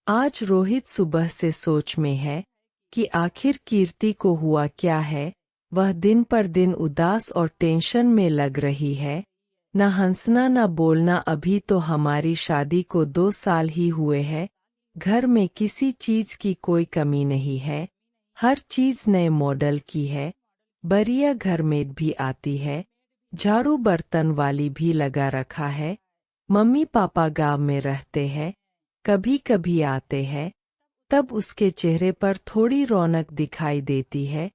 आज रोहित सुबह से सोच में है कि आखिर कीर्ति को हुआ क्या है। वह दिन पर दिन उदास और टेंशन में लग रही है। न हंसना न बोलना। अभी तो हमारी शादी को 2 साल ही हुए हैं। घर में किसी चीज की कोई कमी नहीं है। हर चीज नए मॉडल की है। बढ़िया घर में भी आती है। झाड़ू बर्तन वाली भी लगा रखा है। मम्मी पापा गांव में रहते हैं। कभी कभी आते हैं। तब उसके चेहरे पर थोड़ी रौनक दिखाई देती है।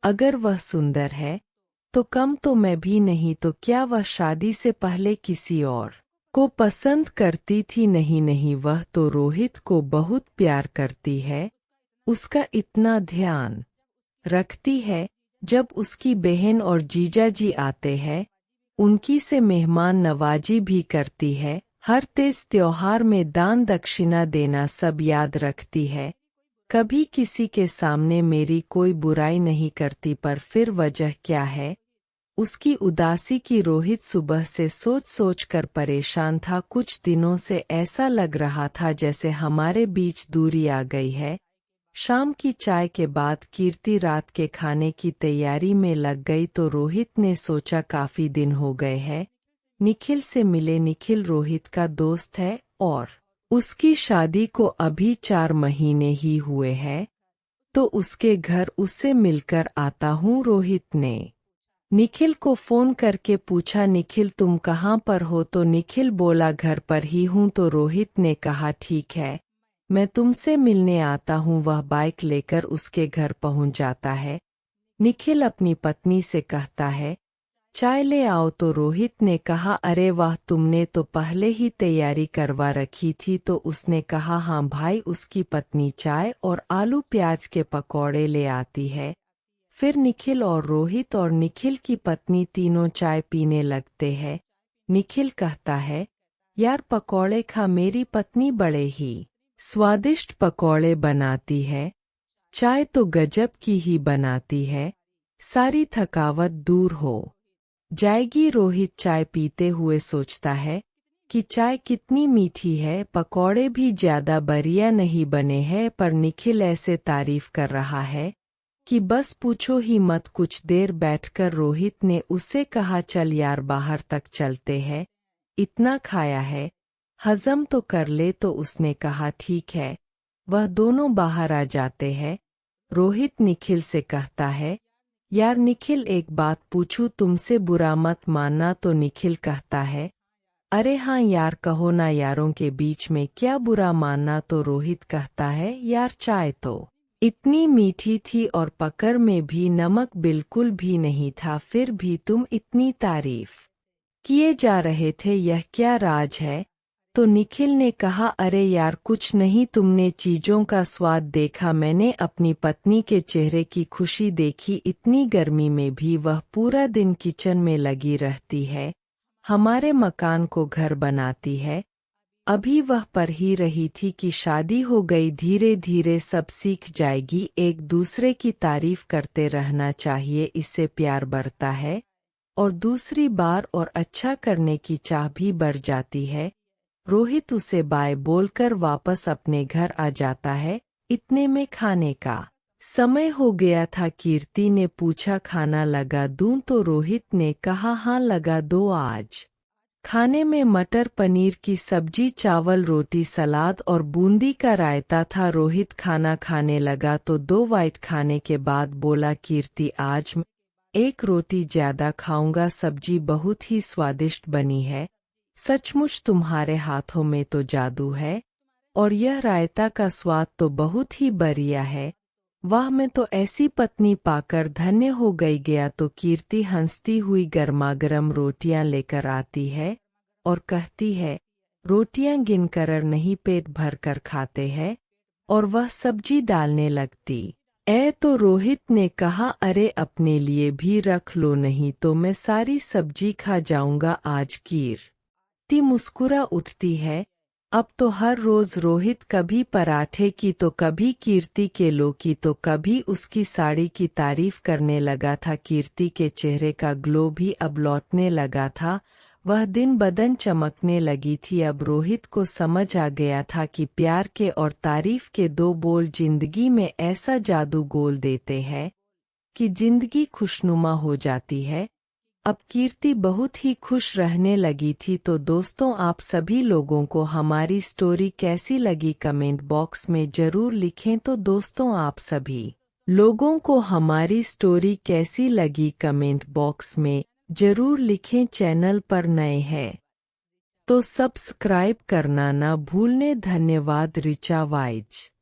अगर वह सुंदर है तो कम तो मैं भी नहीं तो क्या वह शादी से पहले किसी और को पसंद करती थी? नहीं नहीं, वह तो रोहित को बहुत प्यार करती है। उसका इतना ध्यान रखती है। जब उसकी बहन और जीजाजी आते हैं उनकी से मेहमान नवाजी भी करती है। हर तेज त्योहार में दान दक्षिणा देना सब याद रखती है। कभी किसी के सामने मेरी कोई बुराई नहीं करती। पर फिर वजह क्या है उसकी उदासी की? रोहित सुबह से सोच सोच कर परेशान था। कुछ दिनों से ऐसा लग रहा था जैसे हमारे बीच दूरी आ गई है। शाम की चाय के बाद कीर्ति रात के खाने की तैयारी में लग गई तो रोहित ने सोचा काफी दिन हो गए हैं निखिल से मिले। निखिल रोहित का दोस्त है और उसकी शादी को अभी 4 महीने ही हुए हैं, तो उसके घर उससे मिलकर आता हूँ। रोहित ने निखिल को फोन करके पूछा, निखिल तुम कहाँ पर हो? तो निखिल बोला घर पर ही हूँ। तो रोहित ने कहा ठीक है, मैं तुमसे मिलने आता हूँ। वह बाइक लेकर उसके घर पहुँच जाता है। निखिल अपनी पत्नी से कहता है चाय ले आओ। तो रोहित ने कहा अरे वाह, तुमने तो पहले ही तैयारी करवा रखी थी। तो उसने कहा हाँ भाई। उसकी पत्नी चाय और आलू प्याज के पकौड़े ले आती है। फिर निखिल और रोहित और निखिल की पत्नी तीनों चाय पीने लगते हैं। निखिल कहता है यार पकौड़े खा, मेरी पत्नी बड़े ही स्वादिष्ट पकौड़े बनाती है। चाय तो गजब की ही बनाती है, सारी थकावट दूर हो जाएगी। रोहित चाय पीते हुए सोचता है कि चाय कितनी मीठी है, पकौड़े भी ज्यादा बढ़िया नहीं बने हैं। पर निखिल ऐसे तारीफ कर रहा है कि बस पूछो ही मत। कुछ देर बैठकर रोहित ने उससे कहा चल यार बाहर तक चलते हैं, इतना खाया है हजम तो कर ले। तो उसने कहा ठीक है। वह दोनों बाहर आ जाते हैं। रोहित निखिल से कहता है यार निखिल एक बात पूछूं तुमसे, बुरा मत मानना। तो निखिल कहता है अरे हाँ यार कहो ना, यारों के बीच में क्या बुरा मानना। तो रोहित कहता है यार चाय तो इतनी मीठी थी और पकड़ में भी नमक बिल्कुल भी नहीं था, फिर भी तुम इतनी तारीफ किए जा रहे थे, यह क्या राज है? तो निखिल ने कहा अरे यार कुछ नहीं, तुमने चीजों का स्वाद देखा, मैंने अपनी पत्नी के चेहरे की खुशी देखी। इतनी गर्मी में भी वह पूरा दिन किचन में लगी रहती है, हमारे मकान को घर बनाती है। अभी वह पढ़ ही रही थी कि शादी हो गई। धीरे धीरे सब सीख जाएगी। एक दूसरे की तारीफ करते रहना चाहिए, इससे प्यार बढ़ता है और दूसरी बार और अच्छा करने की चाह भी बढ़ जाती है। रोहित उसे बाय बोलकर वापस अपने घर आ जाता है। इतने में खाने का समय हो गया था। कीर्ति ने पूछा खाना लगा दूं? तो रोहित ने कहा हाँ लगा दो। आज खाने में मटर पनीर की सब्जी, चावल, रोटी, सलाद और बूंदी का रायता था। रोहित खाना खाने लगा तो 2 बाइट खाने के बाद बोला कीर्ति आज मैं 1 रोटी ज्यादा खाऊंगा, सब्जी बहुत ही स्वादिष्ट बनी है, सचमुच तुम्हारे हाथों में तो जादू है और यह रायता का स्वाद तो बहुत ही बढ़िया है। वाह, मैं तो ऐसी पत्नी पाकर धन्य हो गई। गया तो कीर्ति हंसती हुई गर्मागर्म रोटियां लेकर आती है और कहती है रोटियां गिनकर नहीं पेट भरकर खाते हैं, और वह सब्जी डालने लगती। तो रोहित ने कहा अरे अपने लिए भी रख लो, नहीं तो मैं सारी सब्जी खा जाऊंगा आज। कीर्ति मुस्कुरा उठती है। अब तो हर रोज रोहित कभी पराठे की तो कभी कीर्ति के लो की तो कभी उसकी साड़ी की तारीफ करने लगा था। कीर्ति के चेहरे का ग्लो भी अब लौटने लगा था। वह दिन बदन चमकने लगी थी। अब रोहित को समझ आ गया था कि प्यार के और तारीफ के दो बोल जिंदगी में ऐसा जादू गोल देते हैं कि जिंदगी खुशनुमा हो जाती है। अब कीर्ति बहुत ही खुश रहने लगी थी। तो दोस्तों, आप सभी लोगों को हमारी स्टोरी कैसी लगी कमेंट बॉक्स में जरूर लिखें। तो दोस्तों, आप सभी लोगों को हमारी स्टोरी कैसी लगी कमेंट बॉक्स में जरूर लिखें। चैनल पर नए हैं तो सब्सक्राइब करना ना भूलने। धन्यवाद। ऋचा वाइज।